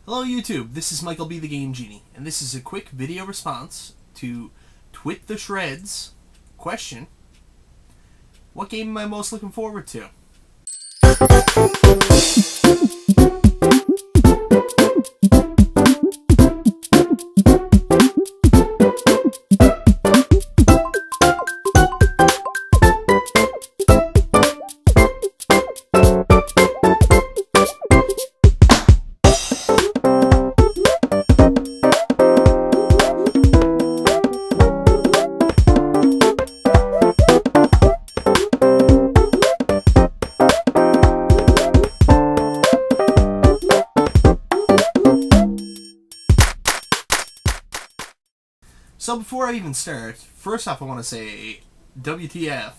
Hello YouTube, this is MikeB the Game Genie, and this is a quick video response to twittheshred's question, what game am I most looking forward to? So before I even start, first off I want to say, WTF,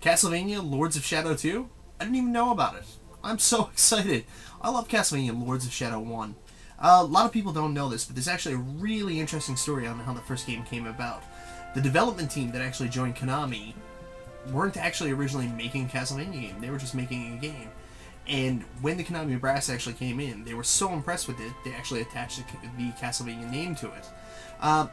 Castlevania Lords of Shadow 2? I didn't even know about it. I'm so excited. I love Castlevania Lords of Shadow 1. A lot of people don't know this, but there's actually a really interesting story on how the first game came about. The development team that actually joined Konami weren't actually originally making a Castlevania game, they were just making a game. And when the Konami brass actually came in, they were so impressed with it, they actually attached the Castlevania name to it.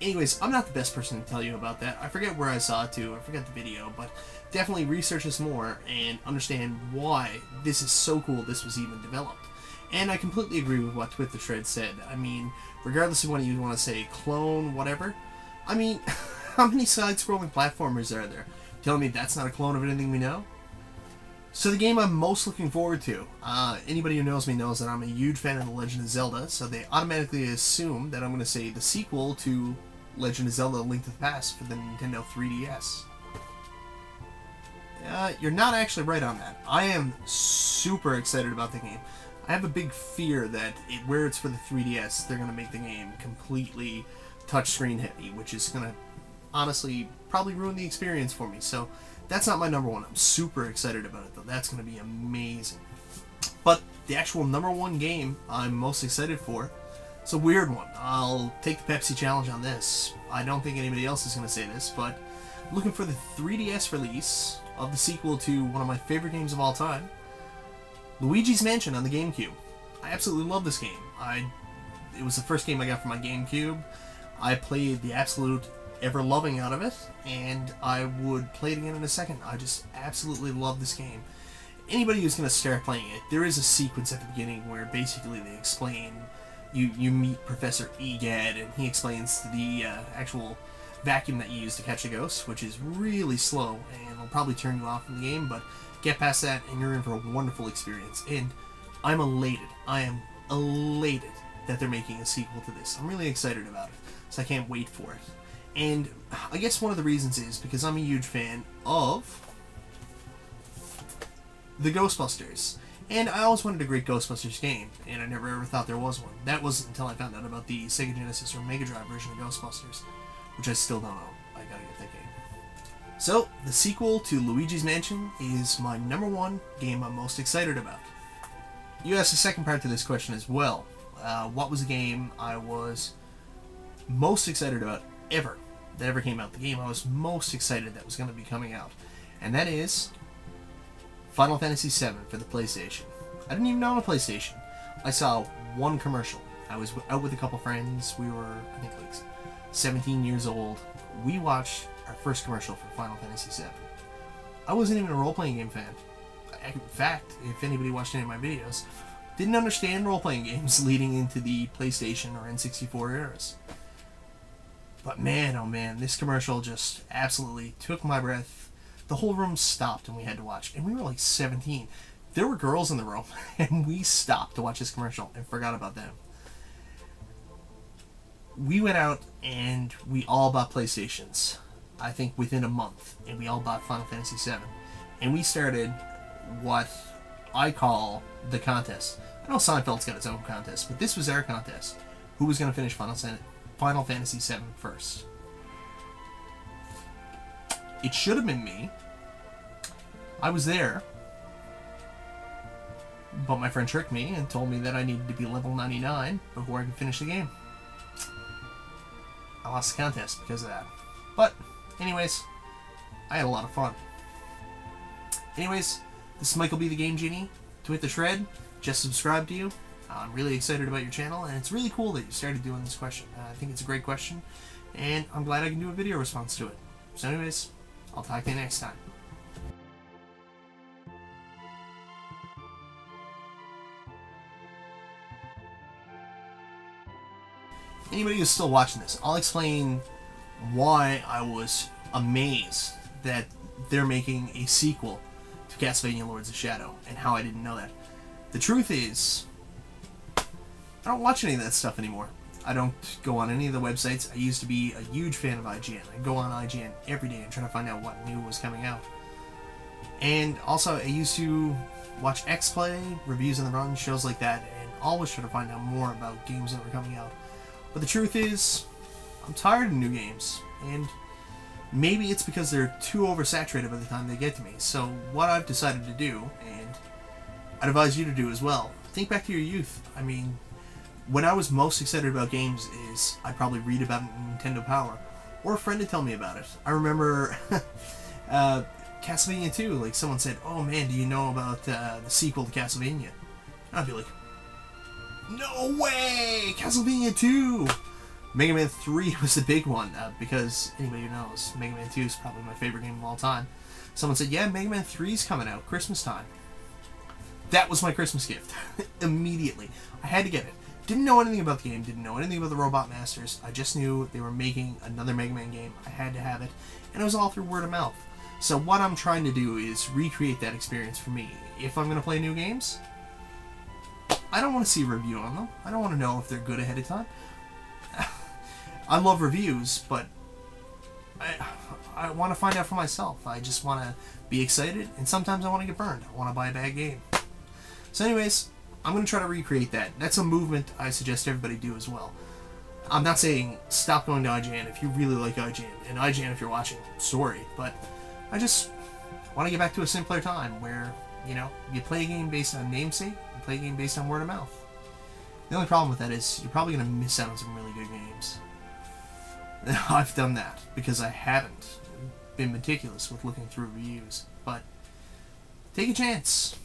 Anyways, I'm not the best person to tell you about that. I forget where I saw it too, I forget the video, but definitely research this more and understand why this is so cool this was even developed. And I completely agree with what twittheshred said. I mean, regardless of what you want to say, clone, whatever, I mean, how many side-scrolling platformers are there? Telling me that's not a clone of anything we know? So the game I'm most looking forward to, anybody who knows me knows that I'm a huge fan of The Legend of Zelda, so they automatically assume that I'm going to say the sequel to Legend of Zelda: A Link to the Past for the Nintendo 3DS. You're not actually right on that. I am super excited about the game. I have a big fear that where it's for the 3DS, they're going to make the game completely touchscreen heavy, which is going to honestly probably ruin the experience for me, so that's not my number one. I'm super excited about it, though. That's going to be amazing. But the actual number one game I'm most excited for, it's a weird one. I'll take the Pepsi challenge on this. I don't think anybody else is going to say this, but I'm looking for the 3DS release of the sequel to one of my favorite games of all time, Luigi's Mansion on the GameCube. I absolutely love this game. It was the first game I got for my GameCube. I played the absolute ever-loving out of it, and I would play it again in a second. I just absolutely love this game. Anybody who's going to start playing it, there is a sequence at the beginning where basically they explain, you meet Professor Egad, and he explains the actual vacuum that you use to catch a ghost, which is really slow, and will probably turn you off from the game, but get past that, and you're in for a wonderful experience. And I'm elated. I am elated that they're making a sequel to this. I'm really excited about it, so I can't wait for it. And I guess one of the reasons is because I'm a huge fan of the Ghostbusters. And I always wanted a great Ghostbusters game, and I never ever thought there was one. That wasn't until I found out about the Sega Genesis or Mega Drive version of Ghostbusters, which I still don't know. I gotta get that game. So, the sequel to Luigi's Mansion is my number one game I'm most excited about. You asked the second part to this question as well. What was the game I was most excited about that ever came out, the game I was most excited that was going to be coming out, and that is Final Fantasy VII for the PlayStation. I didn't even own a PlayStation. I saw one commercial. I was out with a couple friends. We were, I think, like 17 years old. We watched our first commercial for Final Fantasy VII. I wasn't even a role-playing game fan. In fact, if anybody watched any of my videos, didn't understand role-playing games leading into the PlayStation or N64 eras. But man, oh man, this commercial just absolutely took my breath. The whole room stopped and we had to watch. And we were like 17. There were girls in the room and we stopped to watch this commercial and forgot about them. We went out and we all bought PlayStations, I think within a month. And we all bought Final Fantasy VII. And we started what I call the contest. I know Seinfeld's got its own contest, but this was our contest. Who was going to finish Final Fantasy VII first? It should have been me. I was there. But my friend tricked me and told me that I needed to be level 99 before I could finish the game. I lost the contest because of that. But, anyways, I had a lot of fun. Anyways, this is MikeB the Game Genie. Twittheshred, just subscribe to you. I'm really excited about your channel, and it's really cool that you started doing this question. I think it's a great question, and I'm glad I can do a video response to it. So anyways, I'll talk to you next time. Anybody who's still watching this, I'll explain why I was amazed that they're making a sequel to Castlevania Lords of Shadow, and how I didn't know that. The truth is, I don't watch any of that stuff anymore. I don't go on any of the websites. I used to be a huge fan of IGN. I'd go on IGN every day and try to find out what new was coming out. And also, I used to watch X-Play, Reviews on the Run, shows like that, and always try to find out more about games that were coming out. But the truth is, I'm tired of new games, and maybe it's because they're too oversaturated by the time they get to me. So what I've decided to do, and I'd advise you to do as well, think back to your youth. I mean, when I was most excited about games is I'd probably read about it in Nintendo Power, or a friend would tell me about it. I remember Castlevania 2, like someone said, "Oh man, do you know about the sequel to Castlevania?" And I'd be like, "No way! Castlevania 2!" Mega Man 3 was the big one, because anybody who knows, Mega Man 2 is probably my favorite game of all time. Someone said, "Yeah, Mega Man 3's coming out, Christmas time." That was my Christmas gift. Immediately. I had to get it. Didn't know anything about the game, didn't know anything about the Robot Masters. I just knew they were making another Mega Man game. I had to have it, and it was all through word of mouth. So what I'm trying to do is recreate that experience for me. If I'm going to play new games, I don't want to see a review on them. I don't want to know if they're good ahead of time. I love reviews, but I want to find out for myself. I just want to be excited, and sometimes I want to get burned. I want to buy a bad game. So anyways, I'm going to try to recreate that. That's a movement I suggest everybody do as well. I'm not saying stop going to IGN if you really like IGN, and IGN if you're watching, sorry, but I just want to get back to a simpler time where, you know, you play a game based on namesake, you play a game based on word of mouth. The only problem with that is you're probably going to miss out on some really good games. I've done that because I haven't been meticulous with looking through reviews, but take a chance.